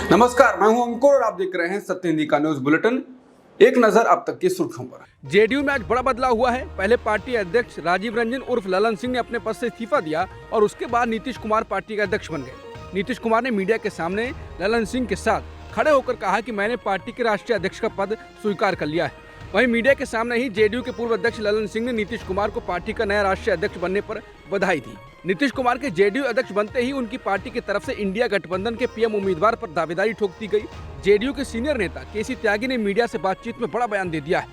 नमस्कार, मैं हूं अंकुर और आप देख रहे हैं सत्य हिंदी का न्यूज बुलेटिन। एक नजर अब तक की सुर्खियों पर। जेडीयू में आज बड़ा बदलाव हुआ है। पहले पार्टी अध्यक्ष राजीव रंजन उर्फ ललन सिंह ने अपने पद से इस्तीफा दिया और उसके बाद नीतीश कुमार पार्टी के अध्यक्ष बन गए। नीतीश कुमार ने मीडिया के सामने ललन सिंह के साथ खड़े होकर कहा कि मैंने पार्टी के राष्ट्रीय अध्यक्ष का पद स्वीकार कर लिया है। वहीं मीडिया के सामने ही जेडीयू के पूर्व अध्यक्ष ललन सिंह ने नीतीश कुमार को पार्टी का नया राष्ट्रीय अध्यक्ष बनने पर बधाई दी। नीतीश कुमार के जेडीयू अध्यक्ष बनते ही उनकी पार्टी की तरफ से इंडिया गठबंधन के पीएम उम्मीदवार पर दावेदारी ठोक दी गई। जेडीयू के सीनियर नेता केसी त्यागी ने मीडिया से बातचीत में बड़ा बयान दे दिया है।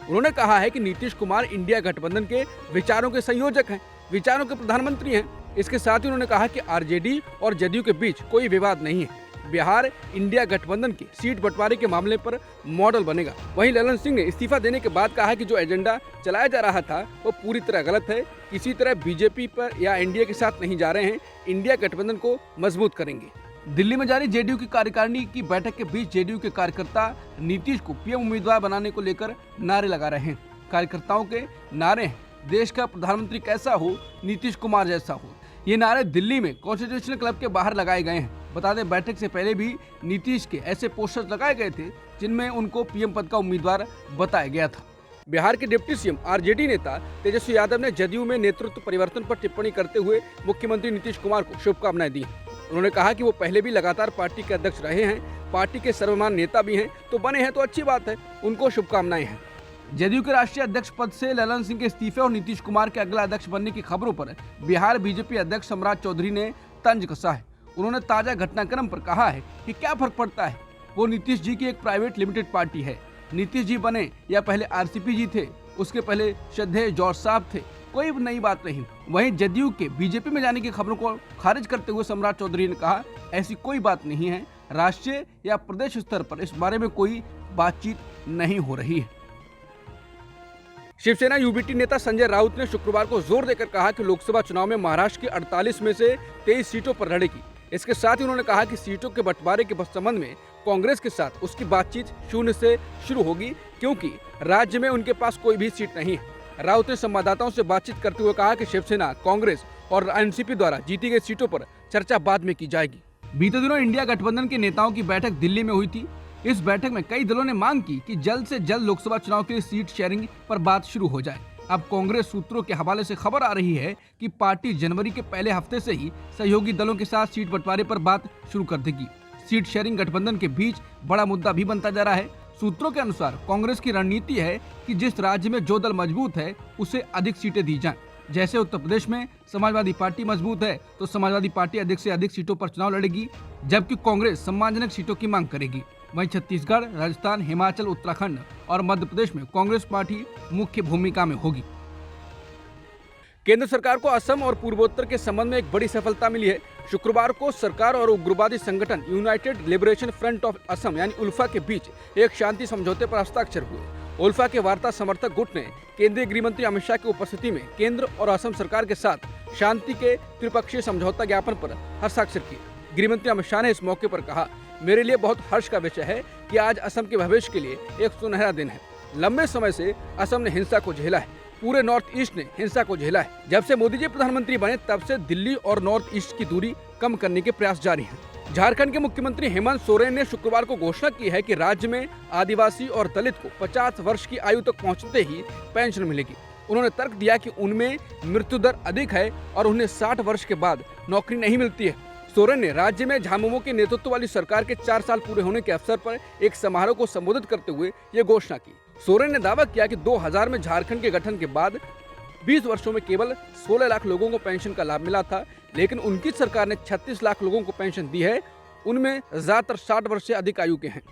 उन्होंने कहा है कि नीतीश कुमार इंडिया गठबंधन के विचारों के संयोजक हैं, विचारों के प्रधानमंत्री हैं। इसके साथ ही उन्होंने कहा कि आरजेडी और जेडीयू के बीच कोई विवाद नहीं है। बिहार इंडिया गठबंधन के सीट बंटवारे के मामले पर मॉडल बनेगा। वहीं ललन सिंह ने इस्तीफा देने के बाद कहा कि जो एजेंडा चलाया जा रहा था वो पूरी तरह गलत है। किसी तरह बीजेपी पर या एनडीए के साथ नहीं जा रहे हैं, इंडिया गठबंधन को मजबूत करेंगे। दिल्ली में जारी जेडीयू की कार्यकारिणी की बैठक के बीच जेडीयू के कार्यकर्ता नीतीश को पीएम उम्मीदवार बनाने को लेकर नारे लगा रहे हैं। कार्यकर्ताओं के नारे हैं, देश का प्रधानमंत्री कैसा हो, नीतीश कुमार जैसा हो। ये नारे दिल्ली में कॉन्स्टिट्यूशनल क्लब के बाहर लगाए गए हैं। बता दें, बैठक से पहले भी नीतीश के ऐसे पोस्टर्स लगाए गए थे जिनमें उनको पीएम पद का उम्मीदवार बताया गया था। बिहार के डिप्टी सीएम आरजेडी नेता तेजस्वी यादव ने जदयू में नेतृत्व परिवर्तन पर टिप्पणी करते हुए मुख्यमंत्री नीतीश कुमार को शुभकामनाएं दी। उन्होंने कहा कि वो पहले भी लगातार पार्टी के अध्यक्ष रहे हैं, पार्टी के सर्वमान्य नेता भी हैं, तो बने हैं तो अच्छी बात है, उनको शुभकामनाएं हैं। जदयू के राष्ट्रीय अध्यक्ष पद से ललन सिंह के इस्तीफे और नीतीश कुमार के अगला अध्यक्ष बनने की खबरों पर बिहार बीजेपी अध्यक्ष सम्राट चौधरी ने तंज कसा है। उन्होंने ताजा घटनाक्रम पर कहा है कि क्या फर्क पड़ता है, वो नीतीश जी की एक प्राइवेट लिमिटेड पार्टी है। नीतीश जी बने या पहले आरसीपी जी थे, उसके पहले श्रद्धेय जॉर्ज साहब थे, कोई नई बात नहीं। वहीं जदयू के बीजेपी में जाने की खबरों को खारिज करते हुए सम्राट चौधरी ने कहा, ऐसी कोई बात नहीं है, राष्ट्रीय या प्रदेश स्तर पर इस बारे में कोई बातचीत नहीं हो रही है। शिवसेना यूबीटी नेता संजय राउत ने शुक्रवार को जोर देकर कहा कि लोकसभा चुनाव में महाराष्ट्र की 48 में से 23 सीटों पर लड़ेगी। इसके साथ ही उन्होंने कहा कि सीटों के बंटवारे के संबंध में कांग्रेस के साथ उसकी बातचीत शून्य से शुरू होगी, क्योंकि राज्य में उनके पास कोई भी सीट नहीं है। राउत ने संवाददाताओं से बातचीत करते हुए कहा कि शिवसेना, कांग्रेस और एनसीपी द्वारा जीती गई सीटों पर चर्चा बाद में की जाएगी। बीते दिनों इंडिया गठबंधन के नेताओं की बैठक दिल्ली में हुई थी। इस बैठक में कई दलों ने मांग की कि जल्द से जल्द लोकसभा चुनाव के लिए सीट शेयरिंग पर बात शुरू हो जाए। अब कांग्रेस सूत्रों के हवाले से खबर आ रही है कि पार्टी जनवरी के पहले हफ्ते से ही सहयोगी दलों के साथ सीट बंटवारे पर बात शुरू कर देगी। सीट शेयरिंग गठबंधन के बीच बड़ा मुद्दा भी बनता जा रहा है। सूत्रों के अनुसार कांग्रेस की रणनीति है कि जिस राज्य में जो दल मजबूत है उसे अधिक सीटें दी जाएं। जैसे उत्तर प्रदेश में समाजवादी पार्टी मजबूत है तो समाजवादी पार्टी अधिक से अधिक सीटों पर चुनाव लड़ेगी, जबकि कांग्रेस सम्मानजनक सीटों की मांग करेगी। वहीं छत्तीसगढ़, राजस्थान, हिमाचल, उत्तराखंड और मध्य प्रदेश में कांग्रेस पार्टी मुख्य भूमिका में होगी। केंद्र सरकार को असम और पूर्वोत्तर के संबंध में एक बड़ी सफलता मिली है। शुक्रवार को सरकार और उग्रवादी संगठन United liberation front of Assam यानी उल्फा के बीच एक शांति समझौते पर हस्ताक्षर हुए। उल्फा के वार्ता समर्थक गुट ने केंद्रीय गृह मंत्री अमित शाह की उपस्थिति में केंद्र और असम सरकार के साथ शांति के त्रिपक्षीय समझौता ज्ञापन पर हस्ताक्षर किए। गृह मंत्री अमित शाह ने इस मौके पर कहा, मेरे लिए बहुत हर्ष का विषय है कि आज असम के भविष्य के लिए एक सुनहरा दिन है। लंबे समय से असम ने हिंसा को झेला है, पूरे नॉर्थ ईस्ट ने हिंसा को झेला है। जब से मोदी जी प्रधानमंत्री बने तब से दिल्ली और नॉर्थ ईस्ट की दूरी कम करने के प्रयास जारी हैं। झारखंड के मुख्यमंत्री हेमंत सोरेन ने शुक्रवार को घोषणा की है कि राज्य में आदिवासी और दलित को 50 वर्ष की आयु तक पहुंचते ही पेंशन मिलेगी। उन्होंने तर्क दिया कि उनमें मृत्यु दर अधिक है और उन्हें 60 वर्ष के बाद नौकरी नहीं मिलती है। सोरेन ने राज्य में झामुमो के नेतृत्व वाली सरकार के 4 साल पूरे होने के अवसर पर एक समारोह को संबोधित करते हुए ये घोषणा की। सोरेन ने दावा किया कि 2000 में झारखंड के गठन के बाद 20 वर्षों में केवल 16 लाख लोगों को पेंशन का लाभ मिला था, लेकिन उनकी सरकार ने 36 लाख लोगों को पेंशन दी है। उनमें ज्यादातर 60 वर्ष से अधिक आयु के हैं।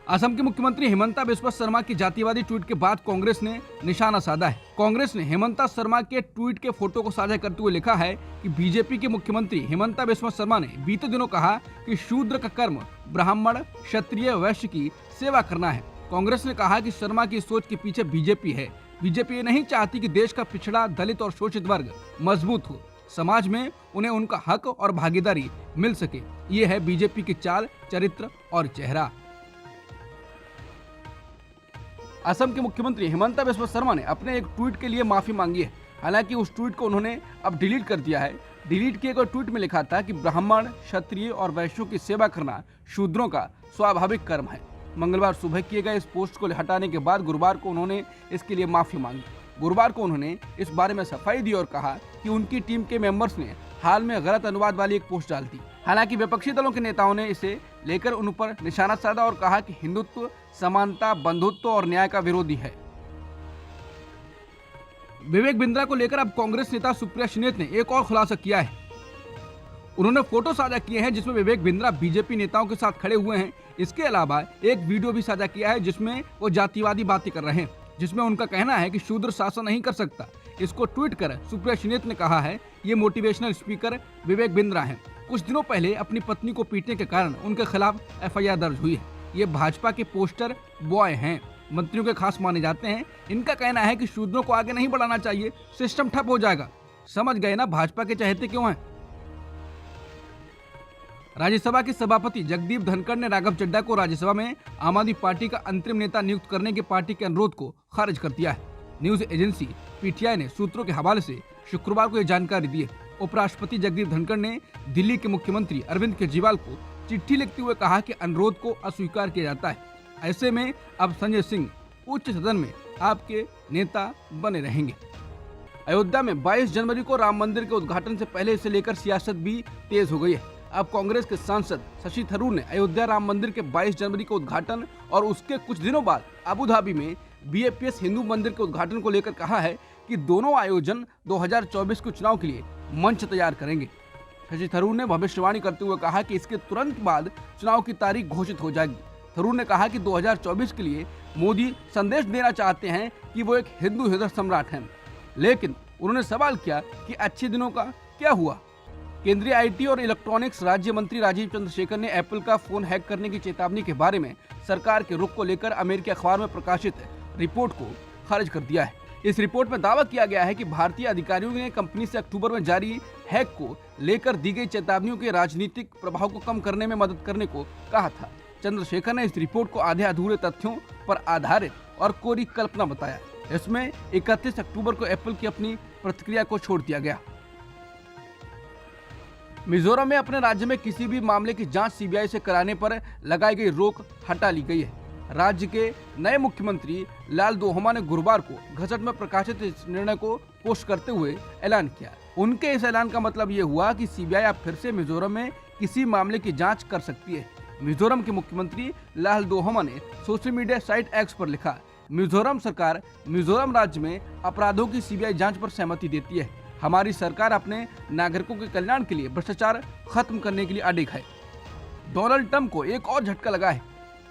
असम के मुख्यमंत्री हिमंता बिस्वा शर्मा की जातिवादी ट्वीट के बाद कांग्रेस ने निशाना साधा है। कांग्रेस ने हिमंता शर्मा के ट्वीट के फोटो को साझा करते हुए लिखा है कि बीजेपी के मुख्यमंत्री हिमंता बिस्वा शर्मा ने बीते दिनों कहा कि शूद्र का कर्म ब्राह्मण, क्षत्रिय, वैश्य की सेवा करना है। कांग्रेस ने कहा कि शर्मा की सोच के पीछे बीजेपी है। बीजेपी ये नहीं चाहती कि देश का पिछड़ा, दलित और शोषित वर्ग मजबूत हो, समाज में उन्हें उनका हक और भागीदारी मिल सके। ये है बीजेपी की चाल, चरित्र और चेहरा। असम के मुख्यमंत्री हिमंता बिस्वा शर्मा ने अपने एक ट्वीट के लिए माफी मांगी है। हालांकि उस ट्वीट को उन्होंने अब डिलीट कर दिया है। डिलीट किए गए ट्वीट में लिखा था कि ब्राह्मण, क्षत्रिय और वैश्यों की सेवा करना शूद्रों का स्वाभाविक कर्म है। मंगलवार सुबह किए गए इस पोस्ट को हटाने के बाद गुरुवार को उन्होंने इसके लिए माफी मांगी। गुरुवार को उन्होंने इस बारे में सफाई दी और कहा कि उनकी टीम के मेंबर्स ने हाल में गलत अनुवाद वाली एक पोस्ट डाल दी। हालांकि विपक्षी दलों के नेताओं ने इसे लेकर उन पर निशाना साधा और कहा कि हिंदुत्व, समानता, बंधुत्व और न्याय का विरोधी है। विवेक बिंद्रा को लेकर अब कांग्रेस नेता सुप्रिया श्रीनेत ने एक और खुलासा किया है। उन्होंने फोटो साझा किए हैं जिसमें विवेक बिंद्रा बीजेपी नेताओं के साथ खड़े हुए हैं। इसके अलावा एक वीडियो भी साझा किया है जिसमें वो जातिवादी बातें कर रहे हैं, जिसमें उनका कहना है कि शूद्र शासन नहीं कर सकता। इसको ट्वीट कर सुप्रिया श्रीनेत ने कहा है ये मोटिवेशनल स्पीकर विवेक बिंद्रा हैं। कुछ दिनों पहले अपनी पत्नी को पीटने के कारण उनके खिलाफ एफआईआर दर्ज हुई है। ये भाजपा के पोस्टर बॉय हैं, मंत्रियों के खास माने जाते हैं। इनका कहना है कि शूद्रों को आगे नहीं बढ़ाना चाहिए, सिस्टम ठप हो जाएगा। समझ गए ना भाजपा के चहेते क्यों हैं। राज्यसभा के सभापति जगदीप धनखड़ ने राघव चड्ढा को राज्यसभा में आम आदमी पार्टी का अंतरिम नेता नियुक्त करने के पार्टी के अनुरोध को खारिज कर दिया है। न्यूज एजेंसी पीटीआई ने सूत्रों के हवाले से शुक्रवार को यह जानकारी दी है। उपराष्ट्रपति जगदीप धनखड़ ने दिल्ली के मुख्यमंत्री अरविंद केजरीवाल को चिट्ठी लिखते हुए कहा कि अनुरोध को अस्वीकार किया जाता है। ऐसे में अब संजय सिंह उच्च सदन में आपके नेता बने रहेंगे। अयोध्या में 22 जनवरी को राम मंदिर के उद्घाटन से पहले इसे लेकर सियासत भी तेज हो गई है। अब कांग्रेस के सांसद शशि थरूर ने अयोध्या राम मंदिर के 22 जनवरी के उद्घाटन और उसके कुछ दिनों बाद अबू धाबी में बीएपीएस हिंदू मंदिर के उद्घाटन को लेकर कहा है कि दोनों आयोजन 2024 के चुनाव के लिए मंच तैयार करेंगे। शशि थरूर ने भविष्यवाणी करते हुए कहा कि इसके तुरंत बाद चुनाव की तारीख घोषित हो जाएगी। थरूर ने कहा कि 2024 के लिए मोदी संदेश देना चाहते हैं कि वो एक हिंदू हृदय सम्राट हैं, लेकिन उन्होंने सवाल किया कि अच्छे दिनों का क्या हुआ। केंद्रीय आईटी और इलेक्ट्रॉनिक्स राज्य मंत्री राजीव चंद्रशेखर ने एप्पल का फोन हैक करने की चेतावनी के बारे में सरकार के रुख को लेकर अमेरिकी अखबार में प्रकाशित रिपोर्ट को खारिज कर दिया है। इस रिपोर्ट में दावा किया गया है कि भारतीय अधिकारियों ने कंपनी से अक्टूबर में जारी हैक को लेकर दी गई चेतावनियों के राजनीतिक प्रभाव को कम करने में मदद करने को कहा था। चंद्रशेखर ने इस रिपोर्ट को आधे अधूरे तथ्यों पर आधारित और कोरी कल्पना बताया। इसमें 31 अक्टूबर को एप्पल की अपनी प्रतिक्रिया को छोड़ दिया गया। मिजोरम में अपने राज्य में किसी भी मामले की जांच सीबीआई से कराने पर लगाई गई रोक हटा ली गई है। राज्य के नए मुख्यमंत्री लालदोहमा ने गुरुवार को गजट में प्रकाशित इस निर्णय को पोस्ट करते हुए ऐलान किया। उनके इस ऐलान का मतलब ये हुआ कि सीबीआई अब फिर से मिजोरम में किसी मामले की जांच कर सकती है। मिजोरम के मुख्यमंत्री लालदोहमा ने सोशल मीडिया साइट एक्स पर लिखा, मिजोरम सरकार मिजोरम राज्य में अपराधों की सीबीआई जांच पर सहमति देती है। हमारी सरकार अपने नागरिकों के कल्याण के लिए भ्रष्टाचार खत्म करने के लिए अडिग है। डोनाल्ड ट्रंप को एक और झटका लगा है।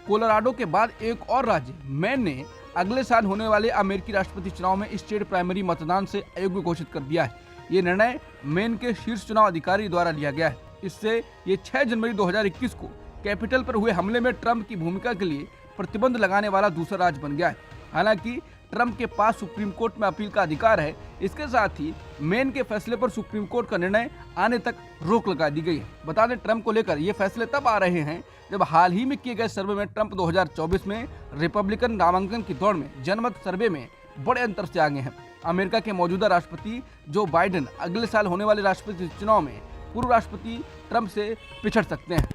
कोलोराडो के बाद एक और राज्य मैन ने अगले साल होने वाले अमेरिकी राष्ट्रपति चुनाव में स्टेट प्राइमरी मतदान से अयोग्य घोषित कर दिया है। ये निर्णय मैन के शीर्ष चुनाव अधिकारी द्वारा लिया गया है। इससे ये 6 जनवरी 2021 को कैपिटल पर हुए हमले में ट्रंप की भूमिका के लिए प्रतिबंध लगाने वाला दूसरा राज्य बन गया है। हालांकि ट्रंप के पास सुप्रीम कोर्ट में अपील का अधिकार है। इसके साथ ही मैन के फैसले पर सुप्रीम कोर्ट का निर्णय आने तक रोक लगा दी गई है। बता दें, ट्रंप को लेकर ये फैसले तब आ रहे हैं जब हाल ही में किए गए सर्वे में ट्रंप 2024 में रिपब्लिकन नामांकन की दौड़ में जनमत सर्वे में बड़े अंतर से आगे हैं। अमेरिका के मौजूदा राष्ट्रपति जो बाइडेन अगले साल होने वाले राष्ट्रपति चुनाव में पूर्व राष्ट्रपति ट्रंप से पिछड़ सकते हैं।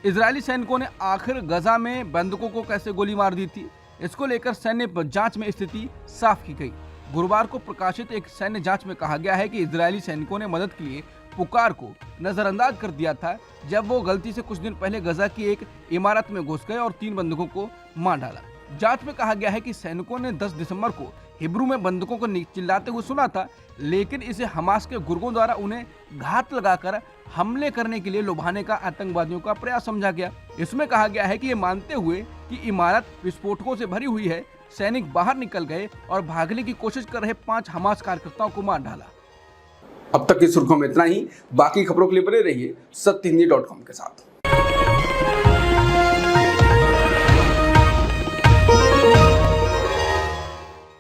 इजरायली सैनिकों ने आखिर गजा में बंधकों को कैसे गोली मार दी थी, इसको लेकर सैन्य जांच में स्थिति साफ की गई। गुरुवार को प्रकाशित एक सैन्य जांच में कहा गया है कि इजरायली सैनिकों ने मदद के लिए पुकार को नजरअंदाज कर दिया था जब वो गलती से कुछ दिन पहले गजा की एक इमारत में घुस गए और 3 बंधकों को मार डाला। जांच में कहा गया है कि सैनिकों ने 10 दिसंबर को हिब्रू में बंधकों को चिल्लाते हुए सुना था, लेकिन इसे हमास के गुर्गों द्वारा उन्हें घात लगाकर हमले करने के लिए लुभाने का आतंकवादियों का प्रयास समझा गया। इसमें कहा गया है कि ये मानते हुए कि इमारत विस्फोटकों से भरी हुई है, सैनिक बाहर निकल गए और भागने की कोशिश कर रहे 5 हमास कार्यकर्ताओं को मार डाला। अब तक की सुर्खियों में इतना ही। बाकी खबरों के लिए बने रहिए सत्यहिंदी.com के साथ।